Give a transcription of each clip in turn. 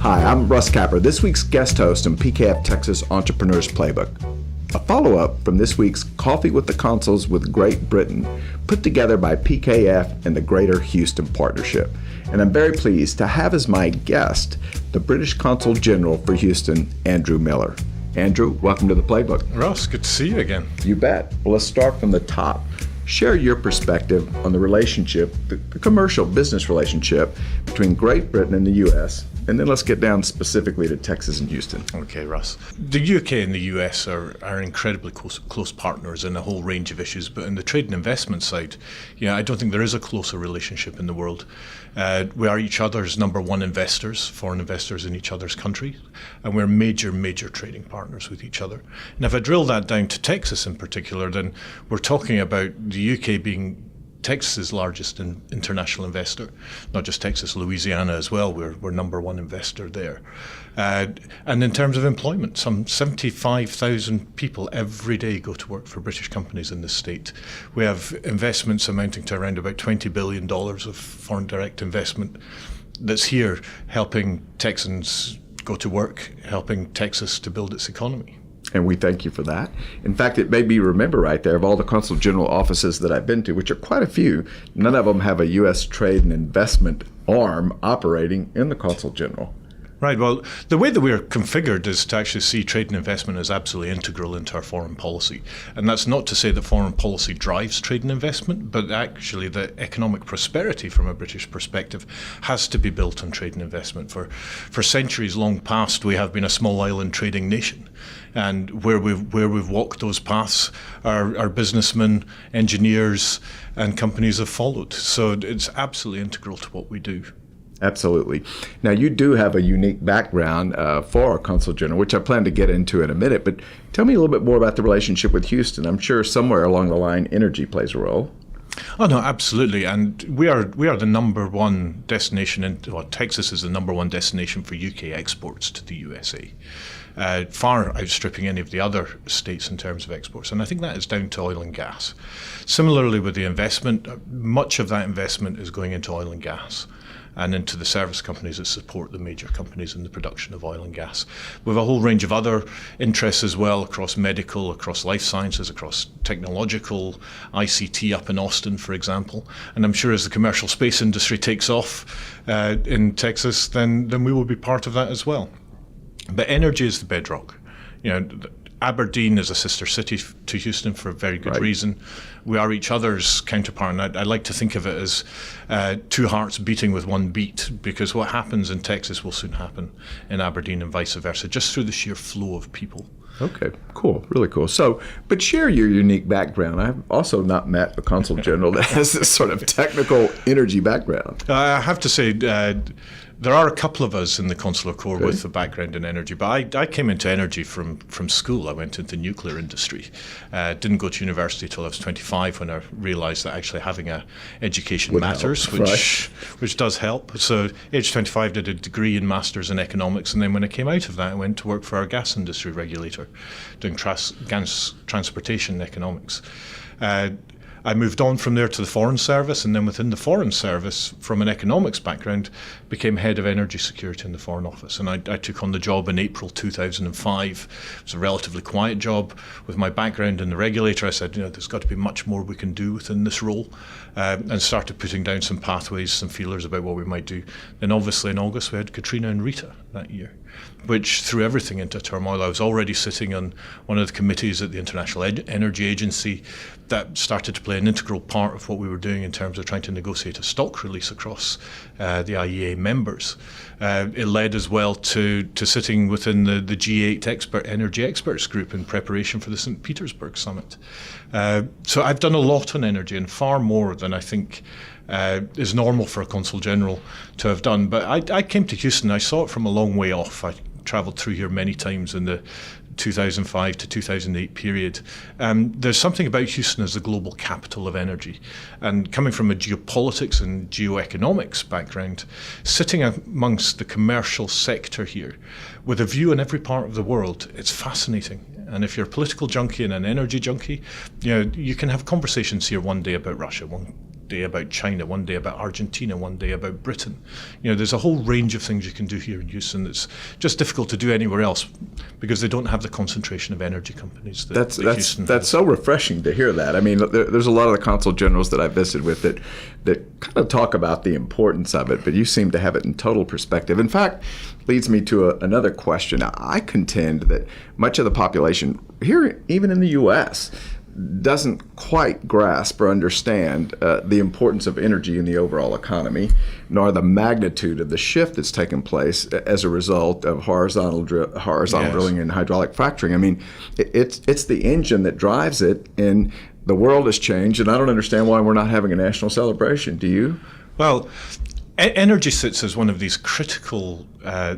Hi, I'm Russ Capper, this week's guest host in PKF Texas Entrepreneurs Playbook. A follow-up from this week's Coffee with the Consuls with Great Britain, put together by PKF and the Greater Houston Partnership. And I'm very pleased to have as my guest the British Consul General for Houston, Andrew Millar. Andrew, welcome to the Playbook. Russ, good to see you again. You bet. Well, let's start from the top. Share your perspective on the relationship, the commercial business relationship between Great Britain and the U.S., and then let's get down specifically to Texas and Houston. Okay, Russ. The UK and the US are incredibly close partners in a whole range of issues, but in the trade and investment side, I don't think there is a closer relationship in the world. We are each other's number one investors, foreign investors in each other's countries, and we're major trading partners with each other. And if I drill that down to Texas in particular, then we're talking about the UK being Texas's largest international investor, not just Texas, Louisiana as well. We're number one investor there. And in terms of employment, some 75,000 people every day go to work for British companies in this state. We have investments amounting to around about $20 billion of foreign direct investment that's here helping Texans go to work, helping Texas to build its economy. And we thank you for that. In fact, it made me remember right there, of all the Consul General offices that I've been to, which are quite a few, none of them have a U.S. trade and investment arm operating in the Consul General. Right. Well, the way that we're configured is to actually see trade and investment as absolutely integral into our foreign policy. And that's not to say that foreign policy drives trade and investment, but actually the economic prosperity from a British perspective has to be built on trade and investment. For centuries long past, we have been a small island trading nation. And where we've walked those paths, our businessmen, engineers, and companies have followed. So it's absolutely integral to what we do. Absolutely. Now, you do have a unique background for our Consul General, which I plan to get into in a minute, but tell me a little bit more about the relationship with Houston. I'm sure somewhere along the line, energy plays a role. Oh, no, absolutely. And we are the number one destination, Texas is the number one destination for UK exports to the USA. Far outstripping any of the other states in terms of exports. And I think that is down to oil and gas. Similarly with the investment, much of that investment is going into oil and gas and into the service companies that support the major companies in the production of oil and gas. We have a whole range of other interests as well across medical, across life sciences, across technological, ICT up in Austin, for example. And I'm sure as the commercial space industry takes off in Texas, then we will be part of that as well. But energy is the bedrock. Aberdeen is a sister city to Houston for a very good reason. We are each other's counterpart, and I like to think of it as two hearts beating with one beat, because what happens in Texas will soon happen in Aberdeen and vice versa, just through the sheer flow of people. Okay, cool, really cool. So, but share your unique background. I've also not met a Consul General that has this sort of technical energy background. I have to say, there are a couple of us in the Consular Corps with a background in energy, but I came into energy from school. I went into the nuclear industry. Didn't go to university till I was 25 when I realised that actually having a education matters, which does help. So age 25 did a degree in Masters in Economics, and then when I came out of that I went to work for our gas industry regulator doing gas transportation economics. I moved on from there to the Foreign Service, and then within the Foreign Service, from an economics background, became head of energy security in the Foreign Office. And I took on the job in April 2005. It was a relatively quiet job. With my background in the regulator, I said, there's got to be much more we can do within this role, and started putting down some pathways, some feelers about what we might do. Then obviously in August we had Katrina and Rita that year, which threw everything into turmoil. I was already sitting on one of the committees at the International Energy Agency that started to play an integral part of what we were doing in terms of trying to negotiate a stock release across the IEA members. It led as well to sitting within the G8 energy experts group in preparation for the St. Petersburg summit. So I've done a lot on energy, and far more than I think is normal for a Consul General to have done. But I came to Houston, I saw it from a long way off. I travelled through here many times in the 2005 to 2008 period. There's something about Houston as the global capital of energy. And coming from a geopolitics and geoeconomics background, sitting amongst the commercial sector here with a view on every part of the world, it's fascinating. And if you're a political junkie and an energy junkie, you can have conversations here one day about Russia, one day about China, one day about Argentina, one day about Britain. There's a whole range of things you can do here in Houston that's just difficult to do anywhere else because they don't have the concentration of energy companies that Houston That's so refreshing to hear that. I mean, there's a lot of the consul generals that I visited with that kind of talk about the importance of it, but you seem to have it in total perspective. In fact, leads me to another question. I contend that much of the population here, even in the U.S., doesn't quite grasp or understand the importance of energy in the overall economy, nor the magnitude of the shift that's taken place as a result of horizontal drilling and hydraulic fracturing. I mean, it's the engine that drives it, and the world has changed, and I don't understand why we're not having a national celebration. Do you? Well, energy sits as one of these critical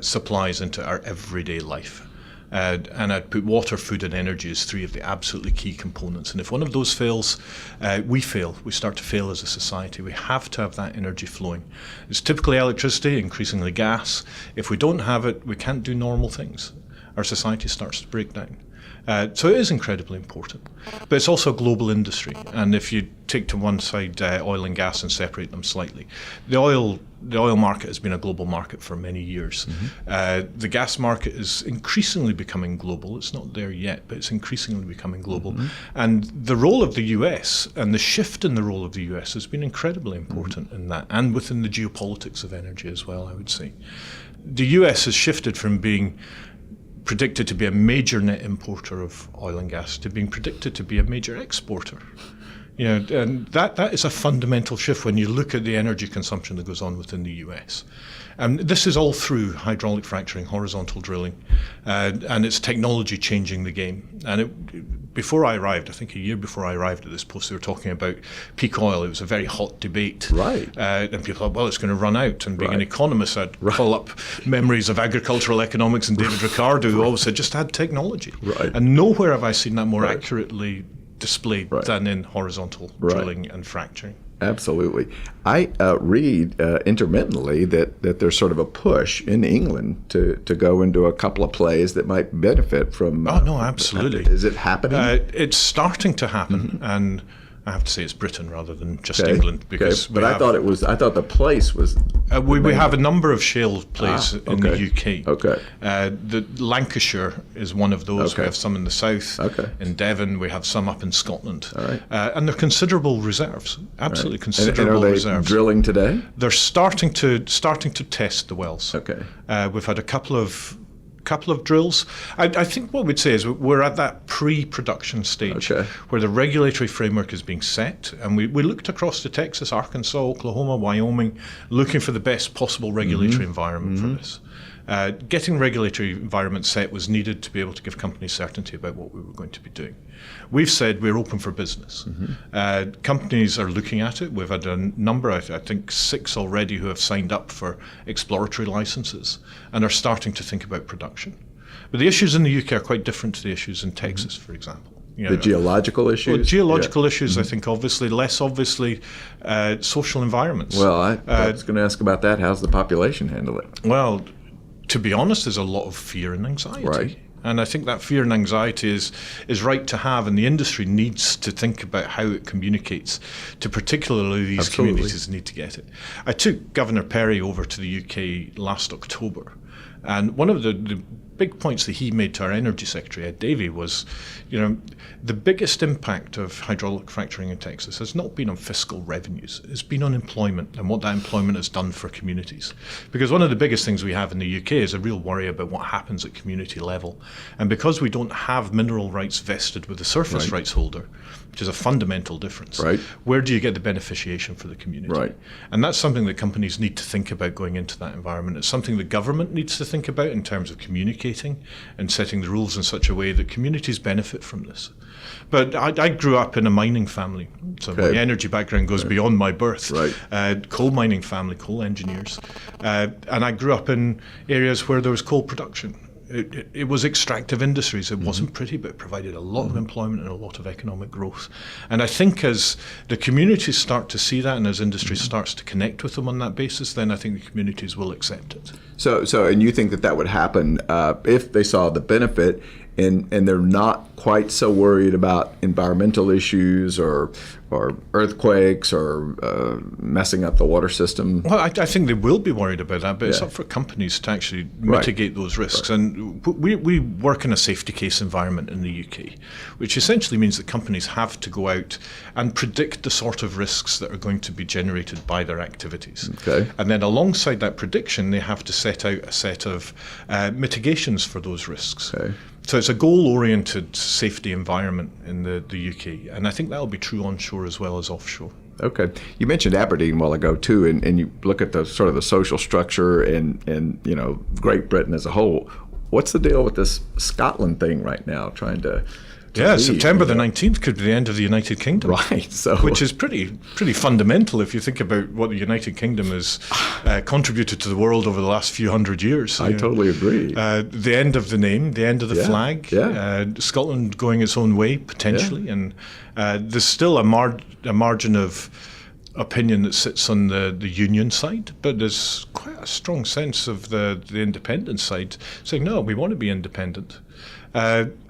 supplies into our everyday life. And I'd put water, food, and energy as three of the absolutely key components. And if one of those fails, we fail. We start to fail as a society. We have to have that energy flowing. It's typically electricity, increasingly gas. If we don't have it, we can't do normal things. Our society starts to break down. So it is incredibly important. But it's also a global industry. And if you take to one side oil and gas and separate them slightly, the oil market has been a global market for many years. Mm-hmm. The gas market is increasingly becoming global. It's not there yet, but it's increasingly becoming global. Mm-hmm. And the role of the US and the shift in the role of the US has been incredibly important in that, and within the geopolitics of energy as well, I would say. The US has shifted from being predicted to be a major net importer of oil and gas to being predicted to be a major exporter. And that is a fundamental shift when you look at the energy consumption that goes on within the US. And this is all through hydraulic fracturing, horizontal drilling, and it's technology changing the game. And before I arrived, I think a year before I arrived at this post, they were talking about peak oil. It was a very hot debate. Right. And people thought, well, it's going to run out. And being an economist, I'd call up memories of agricultural economics and David Ricardo, who always said, just add technology. Right. And nowhere have I seen that more accurately displayed than in horizontal drilling and fracturing. Absolutely. I read intermittently that there's sort of a push in England to go into a couple of plays that might benefit from. Oh, no, absolutely. Is it happening? It's starting to happen, and I have to say it's Britain rather than just England, because but I thought the place was. We have a number of shale plays in the UK. Okay. The Lancashire is one of those. Okay. We have some in the south. Okay. In Devon, we have some up in Scotland. All right. And they're considerable reserves. Absolutely considerable and are they reserves. Drilling today? They're starting to test the wells. Okay. We've had a couple of drills. I think what we'd say is we're at that pre-production stage where the regulatory framework is being set, and we looked across to Texas, Arkansas, Oklahoma, Wyoming, looking for the best possible regulatory environment for this. Getting regulatory environment set was needed to be able to give companies certainty about what we were going to be doing. We've said we're open for business. Companies are looking at it. We've had a number, I think 6 already, who have signed up for exploratory licenses and are starting to think about production. But the issues in the UK are quite different to the issues in Texas, for example. The geological issues? Well, geological issues, I think, obviously, less obviously, social environments. Well, I was going to ask about that. How's the population handle it? Well, to be honest, there's a lot of fear and anxiety. Right. And I think that fear and anxiety is right to have, and the industry needs to think about how it communicates to particularly these communities that need to get it. I took Governor Perry over to the UK last October, and one of the big points that he made to our Energy Secretary, Ed Davey, was, the biggest impact of hydraulic fracturing in Texas has not been on fiscal revenues. It's been on employment and what that employment has done for communities. Because one of the biggest things we have in the UK is a real worry about what happens at community level. And because we don't have mineral rights vested with the surface rights holder, which is a fundamental difference, where do you get the beneficiation for the community? Right. And that's something that companies need to think about going into that environment. It's something the government needs to think about in terms of communicating and setting the rules in such a way that communities benefit from this. But I grew up in a mining family, so my energy background goes beyond my birth. Coal mining family, coal engineers. And I grew up in areas where there was coal production. It was extractive industries. It wasn't pretty, but it provided a lot of employment and a lot of economic growth. And I think as the communities start to see that, and as industry starts to connect with them on that basis, then I think the communities will accept it. So, and you think that would happen if they saw the benefit and they're not quite so worried about environmental issues or earthquakes or messing up the water system? Well, I think they will be worried about that, but it's up for companies to actually mitigate those risks. And we work in a safety case environment in the UK, which essentially means that companies have to go out and predict the sort of risks that are going to be generated by their activities. Okay. And then alongside that prediction, they have to set out a set of mitigations for those risks. Okay. So it's a goal-oriented safety environment in the UK, and I think that'll be true onshore as well as offshore. Okay. You mentioned Aberdeen a while ago too, and you look at the sort of the social structure and Great Britain as a whole. What's the deal with this Scotland thing right now, trying to leave? September the 19th could be the end of the United Kingdom. Right. So, which is pretty fundamental if you think about what the United Kingdom has contributed to the world over the last few hundred years. I totally agree. The end of the name, the end of the flag, Scotland going its own way potentially, and there's still a margin of opinion that sits on the union side, but there's quite a strong sense of the independent side saying, no, we want to be independent.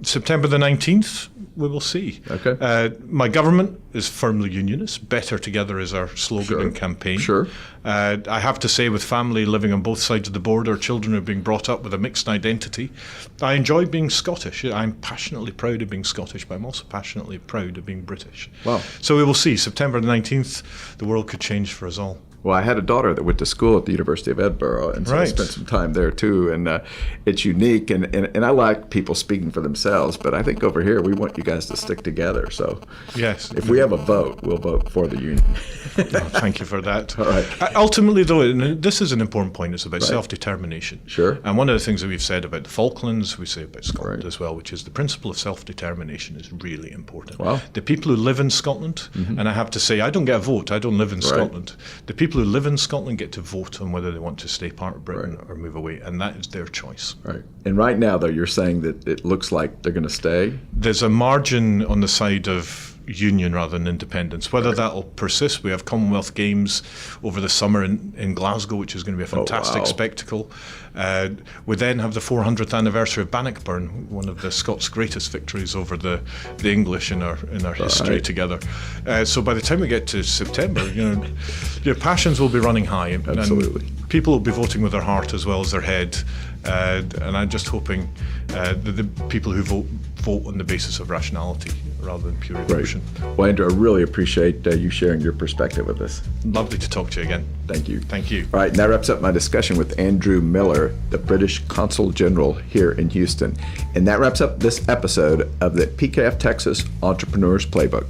September the 19th, we will see. Okay. My government is firmly unionist. Better together is our slogan and campaign. Sure. I have to say, with family living on both sides of the border, children are being brought up with a mixed identity. I enjoy being Scottish. I'm passionately proud of being Scottish, but I'm also passionately proud of being British. Wow. So we will see. September the 19th, the world could change for us all. Well, I had a daughter that went to school at the University of Edinburgh, and so I spent some time there too. And it's unique, and I like people speaking for themselves, but I think over here we want you guys to stick together. So yes, if we have a vote, we'll vote for the union. Thank you for that. All right. Ultimately, though, and this is an important point, it's about self-determination. Sure. And one of the things that we've said about the Falklands, we say about Scotland as well, which is the principle of self-determination is really important. Wow. The people who live in Scotland, and I have to say, I don't get a vote, I don't live in Scotland. The people who live in Scotland get to vote on whether they want to stay part of Britain or move away, and that is their choice. Right. And right now, though, you're saying that it looks like they're going to stay? There's a margin on the side of union rather than independence. Whether that'll persist, we have Commonwealth Games over the summer in Glasgow, which is going to be a fantastic spectacle. We then have the 400th anniversary of Bannockburn, one of the Scots' greatest victories over the English in our history together. So by the time we get to September, your passions will be running high. Absolutely. And people will be voting with their heart as well as their head. And I'm just hoping that the people who vote on the basis of rationality rather than pure emotion. Well, Andrew, I really appreciate you sharing your perspective with us. Lovely to talk to you again. Thank you. Thank you. All right, and that wraps up my discussion with Andrew Millar, the British Consul General here in Houston. And that wraps up this episode of the PKF Texas Entrepreneurs Playbook.